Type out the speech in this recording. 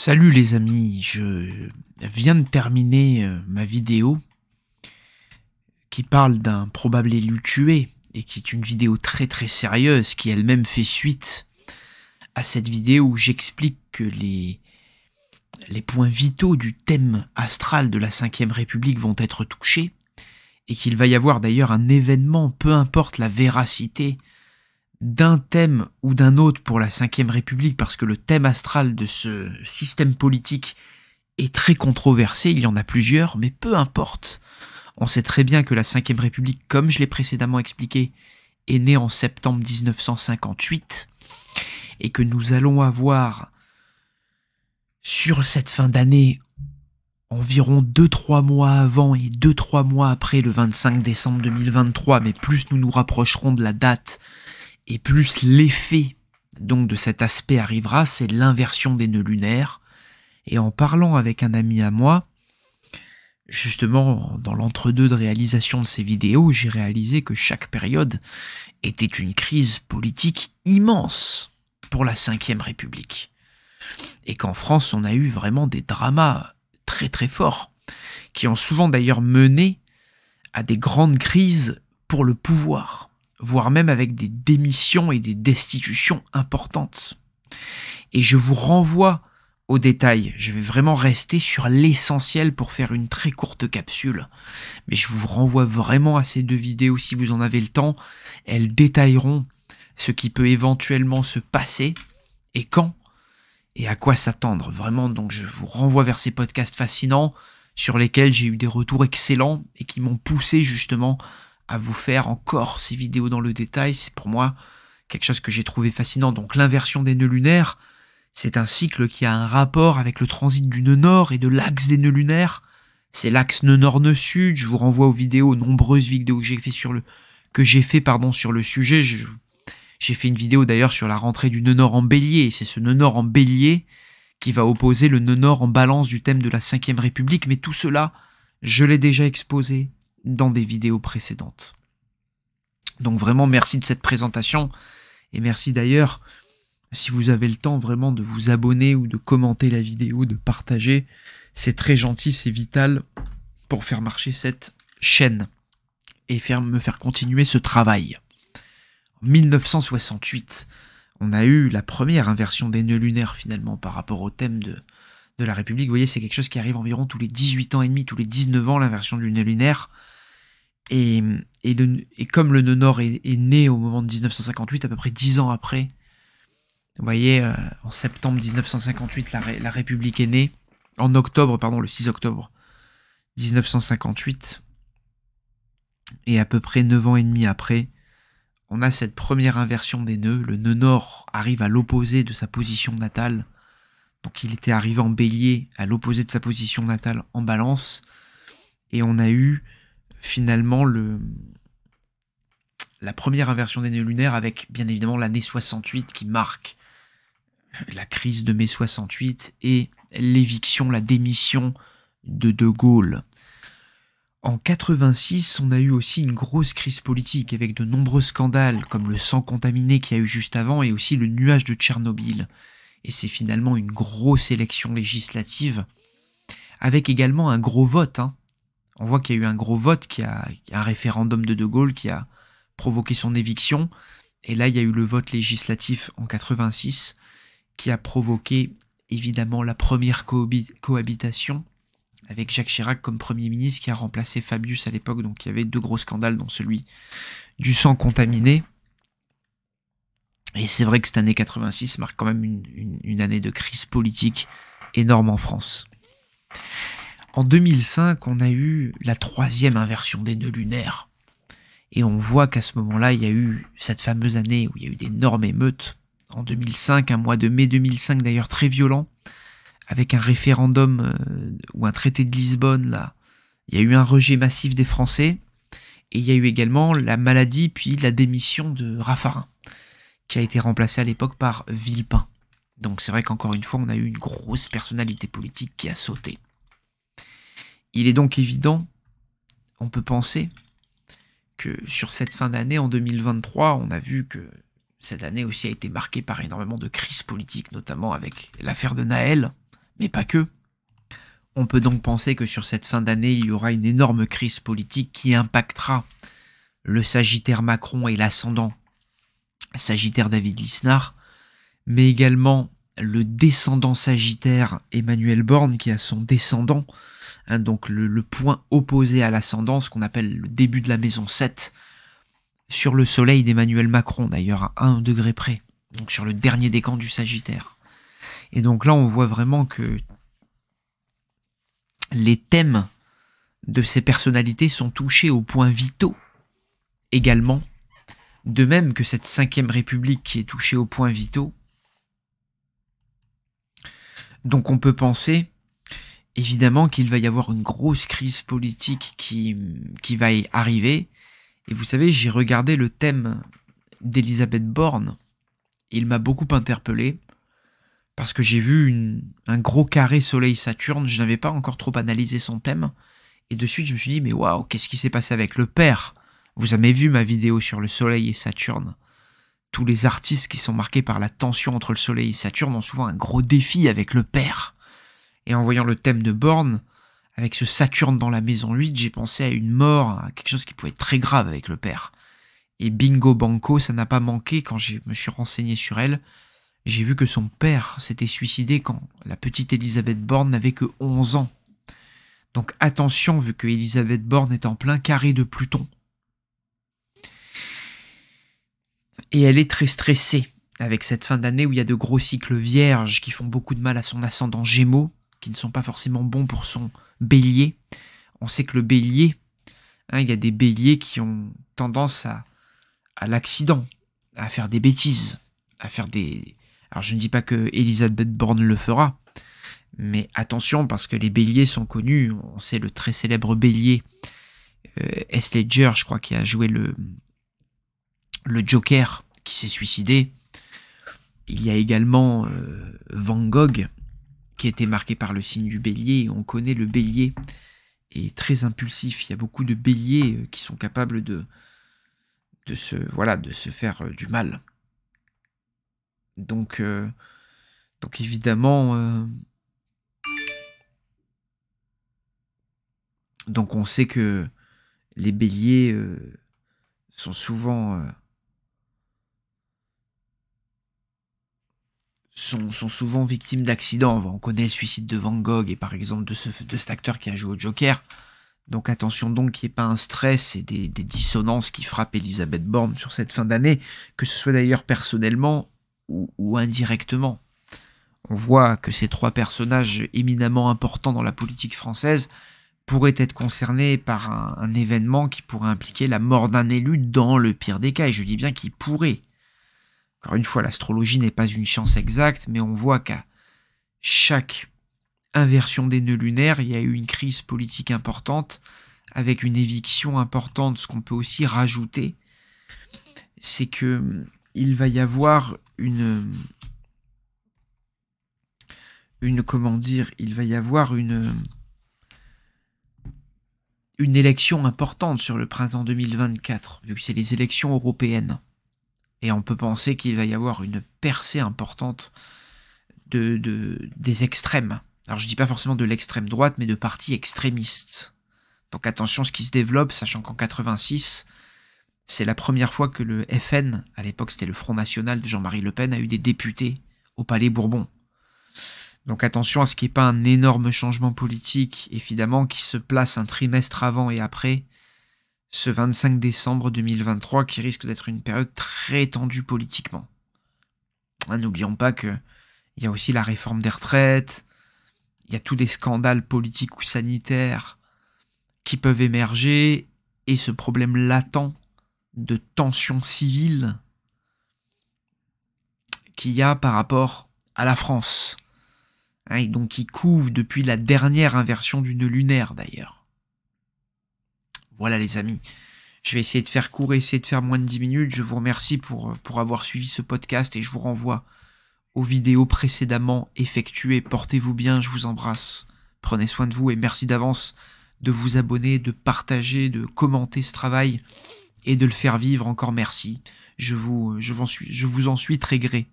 Salut les amis, je viens de terminer ma vidéo qui parle d'un probable élu tué et qui est une vidéo très sérieuse qui elle-même fait suite à cette vidéo où j'explique que les points vitaux du thème astral de la Ve République vont être touchés et qu'il va y avoir d'ailleurs un événement, peu importe la véracité d'un thème ou d'un autre pour la Ve République, parce que le thème astral de ce système politique est très controversé, il y en a plusieurs, mais peu importe. On sait très bien que la Ve République, comme je l'ai précédemment expliqué, est née en septembre 1958, et que nous allons avoir, sur cette fin d'année, environ 2-3 mois avant et 2-3 mois après le 25 décembre 2023, mais plus nous nous rapprocherons de la date, et plus l'effet donc de cet aspect arrivera, c'est l'inversion des nœuds lunaires. Et en parlant avec un ami à moi, justement dans l'entre-deux de réalisation de ces vidéos, j'ai réalisé que chaque période était une crise politique immense pour la Ve République. Et qu'en France, on a eu vraiment des dramas très forts, qui ont souvent d'ailleurs mené à des grandes crises pour le pouvoir, voire même avec des démissions et des destitutions importantes. Et je vous renvoie aux détails, je vais vraiment rester sur l'essentiel pour faire une très courte capsule, mais je vous renvoie vraiment à ces deux vidéos si vous en avez le temps. Elles détailleront ce qui peut éventuellement se passer, et quand, et à quoi s'attendre. Vraiment, donc je vous renvoie vers ces podcasts fascinants, sur lesquels j'ai eu des retours excellents, et qui m'ont poussé justement à vous faire encore ces vidéos dans le détail. C'est pour moi quelque chose que j'ai trouvé fascinant. Donc l'inversion des nœuds lunaires, c'est un cycle qui a un rapport avec le transit du nœud nord et de l'axe des nœuds lunaires. C'est l'axe nœud nord-nœud sud. Je vous renvoie aux nombreuses vidéos que j'ai fait sur le sujet. J'ai fait une vidéo d'ailleurs sur la rentrée du nœud nord en bélier. C'est ce nœud nord en bélier qui va opposer le nœud nord en balance du thème de la Ve République. Mais tout cela, je l'ai déjà exposé dans des vidéos précédentes. Donc vraiment merci de cette présentation, et merci d'ailleurs, si vous avez le temps vraiment de vous abonner ou de commenter la vidéo, de partager, c'est très gentil, c'est vital pour faire marcher cette chaîne et me faire continuer ce travail. En 1968, on a eu la première inversion des nœuds lunaires finalement par rapport au thème de la République. Vous voyez, c'est quelque chose qui arrive environ tous les 18 ans et demi, tous les 19 ans, l'inversion du nœud lunaire. Et comme le nœud nord est né au moment de 1958, à peu près 10 ans après, vous voyez, en septembre 1958, la République est née, en octobre, pardon, le 6 octobre 1958, et à peu près 9 ans et demi après, on a cette première inversion des nœuds. Le nœud nord arrive à l'opposé de sa position natale, donc il était arrivé en bélier à l'opposé de sa position natale en balance, et on a eu finalement la première inversion des nœuds lunaires avec bien évidemment l'année 68 qui marque la crise de mai 68 et l'éviction, la démission de De Gaulle. En 86, on a eu aussi une grosse crise politique avec de nombreux scandales comme le sang contaminé qu'il y a eu juste avant et aussi le nuage de Tchernobyl. Et c'est finalement une grosse élection législative avec également un gros vote, On voit qu'il y a eu un gros vote, un référendum de De Gaulle qui a provoqué son éviction. Et là, il y a eu le vote législatif en 86 qui a provoqué évidemment la première cohabitation avec Jacques Chirac comme Premier ministre qui a remplacé Fabius à l'époque. Donc il y avait deux gros scandales, dont celui du sang contaminé. Et c'est vrai que cette année 86 marque quand même une année de crise politique énorme en France. En 2005, on a eu la troisième inversion des nœuds lunaires. Et on voit qu'à ce moment-là, il y a eu cette fameuse année où il y a eu d'énormes émeutes. En 2005, un mois de mai 2005 d'ailleurs très violent, avec un référendum ou un traité de Lisbonne, là. Il y a eu un rejet massif des Français. Et il y a eu également la maladie puis la démission de Raffarin, qui a été remplacé à l'époque par Villepin. Donc c'est vrai qu'encore une fois, on a eu une grosse personnalité politique qui a sauté. Il est donc évident, on peut penser, que sur cette fin d'année, en 2023, on a vu que cette année aussi a été marquée par énormément de crises politiques, notamment avec l'affaire de Naël, mais pas que. On peut donc penser que sur cette fin d'année, il y aura une énorme crise politique qui impactera le Sagittaire Macron et l'ascendant Sagittaire David Lisnard, mais également le descendant Sagittaire Emmanuel Borne qui a son descendant, hein, donc le point opposé à l'ascendant, ce qu'on appelle le début de la maison 7, sur le soleil d'Emmanuel Macron, d'ailleurs à 1 degré près, donc sur le dernier décan du Sagittaire. Et donc là, on voit vraiment que les thèmes de ces personnalités sont touchés aux points vitaux également, de même que cette 5e République qui est touchée aux points vitaux. Donc on peut penser évidemment qu'il va y avoir une grosse crise politique qui va y arriver. Et vous savez, j'ai regardé le thème d'Elisabeth Borne. Il m'a beaucoup interpellé parce que j'ai vu un gros carré Soleil-Saturne. Je n'avais pas encore trop analysé son thème. Et de suite, je me suis dit, mais waouh, qu'est-ce qui s'est passé avec le père? Vous avez vu ma vidéo sur le Soleil et Saturne. Tous les artistes qui sont marqués par la tension entre le Soleil et Saturne ont souvent un gros défi avec le père. Et en voyant le thème de Borne, avec ce Saturne dans la maison 8, j'ai pensé à une mort, à quelque chose qui pouvait être très grave avec le père. Et bingo banco, ça n'a pas manqué quand je me suis renseigné sur elle. J'ai vu que son père s'était suicidé quand la petite Elisabeth Borne n'avait que 11 ans. Donc attention, vu que Elisabeth Borne est en plein carré de Pluton. Et elle est très stressée avec cette fin d'année où il y a de gros cycles vierges qui font beaucoup de mal à son ascendant Gémeaux, qui ne sont pas forcément bons pour son Bélier. On sait que le Bélier, hein, il y a des Béliers qui ont tendance à l'accident, à faire des bêtises, à faire des... Alors je ne dis pas que Elisabeth Borne le fera, mais attention parce que les Béliers sont connus. On sait le très célèbre Bélier Heath Ledger, je crois, qui a joué le Joker, qui s'est suicidé. Il y a également Van Gogh, qui était marqué par le signe du Bélier. On connaît le Bélier est très impulsif. Il y a beaucoup de Béliers qui sont capables de se faire du mal. Donc évidemment, donc on sait que les Béliers sont souvent victimes d'accidents. On connaît le suicide de Van Gogh et par exemple de cet acteur qui a joué au Joker. Donc attention donc qu'il n'y ait pas un stress et des dissonances qui frappent Elisabeth Borne sur cette fin d'année, que ce soit d'ailleurs personnellement ou indirectement. On voit que ces trois personnages éminemment importants dans la politique française pourraient être concernés par un événement qui pourrait impliquer la mort d'un élu dans le pire des cas. Et je dis bien qu'il pourrait. Encore une fois, l'astrologie n'est pas une science exacte, mais on voit qu'à chaque inversion des nœuds lunaires, il y a eu une crise politique importante, avec une éviction importante. Ce qu'on peut aussi rajouter, c'est que il va y avoir une élection importante sur le printemps 2024, vu que c'est les élections européennes. Et on peut penser qu'il va y avoir une percée importante des extrêmes. Alors je dis pas forcément de l'extrême droite, mais de partis extrémistes. Donc attention à ce qui se développe, sachant qu'en 86, c'est la première fois que le FN, à l'époque c'était le Front National de Jean-Marie Le Pen, a eu des députés au Palais Bourbon. Donc attention à ce qu'il n'y ait pas un énorme changement politique, évidemment, qui se place un trimestre avant et après ce 25 décembre 2023, qui risque d'être une période très tendue politiquement. N'oublions pas qu'il y a aussi la réforme des retraites, il y a tous des scandales politiques ou sanitaires qui peuvent émerger, et ce problème latent de tension civile qu'il y a par rapport à la France. Et donc qui couve depuis la dernière inversion du nœud lunaire d'ailleurs. Voilà les amis, je vais essayer de faire court et essayer de faire moins de 10 minutes. Je vous remercie pour avoir suivi ce podcast et je vous renvoie aux vidéos précédemment effectuées. Portez-vous bien, je vous embrasse, prenez soin de vous et merci d'avance de vous abonner, de partager, de commenter ce travail et de le faire vivre. Encore merci, je vous en suis très gré.